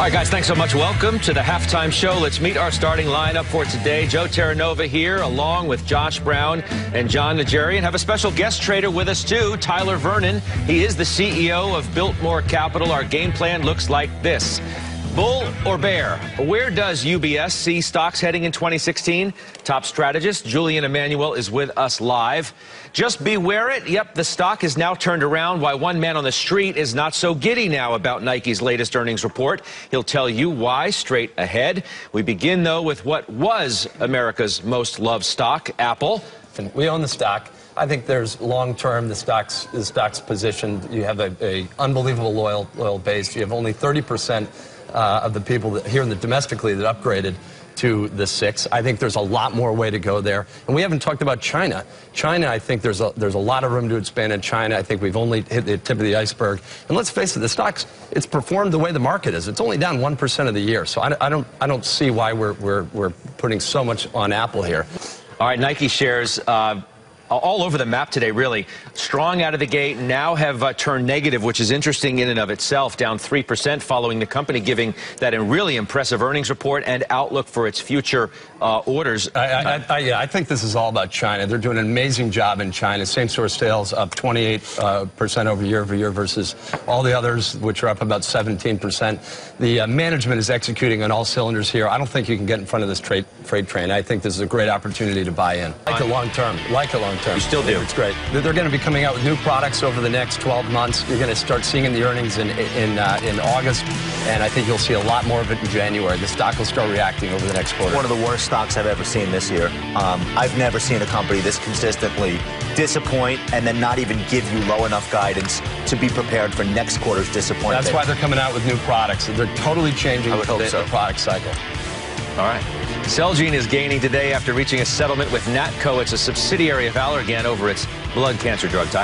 All right, guys, thanks so much. Welcome to the halftime show. Let's meet our starting lineup for today. Joe Terranova here, along with Josh Brown and John Najarian. Have a special guest trader with us, too, Tyler Vernon. He is the CEO of Biltmore Capital. Our game plan looks like this. Bull or bear? Where does UBS see stocks heading in 2016? Top strategist Julian Emanuel is with us live. Just beware it. Yep, the stock is now turned around. Why one man on the street is not so giddy now about Nike's latest earnings report. He'll tell you why straight ahead. We begin, though, with what was America's most loved stock, Apple. We own the stock. I think there's long-term, the stock's positioned. You have a unbelievable loyal base. You have only 30% of the people here domestically that upgraded to the 6. I think there's a lot more way to go there. And we haven't talked about China. China, I think there's a lot of room to expand in China. I think we've only hit the tip of the iceberg. And let's face it, the stock's, it's performed the way the market is. It's only down 1% of the year. So I don't see why we're putting so much on Apple here. All right, Nike shares all over the map today, really. Strong out of the gate, now have turned negative, which is interesting in and of itself, down 3% following the company giving that a really impressive earnings report and outlook for its future orders. Yeah, I think this is all about China. They're doing an amazing job in China. Same-store sales up 28% over year versus all the others, which are up about 17%. The management is executing on all cylinders here. I don't think you can get in front of this freight train. I think this is a great opportunity to buy in. Like it long term. You still do. It's great. They're going to be coming out with new products over the next 12 months. You're going to start seeing in the earnings in August, and I think you'll see a lot more of it in January. The stock will start reacting over the next quarter. One of the worst stocks I've ever seen this year. I've never seen a company this consistently disappoint and then not even give you low enough guidance to be prepared for next quarter's disappointment. That's why they're coming out with new products. They're totally changing the product cycle. All right. Celgene is gaining today after reaching a settlement with Natco. It's a subsidiary of Allergan over its blood cancer drug. Ty?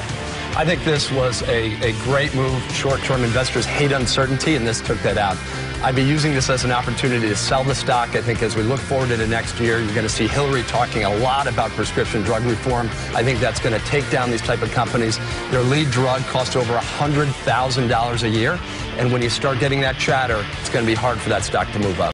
I think this was a great move. Short-term investors hate uncertainty, and this took that out. I'd be using this as an opportunity to sell the stock. I think as we look forward into next year, you're going to see Hillary talking a lot about prescription drug reform. I think that's going to take down these type of companies. Their lead drug costs over $100,000 a year, and when you start getting that chatter, it's going to be hard for that stock to move up.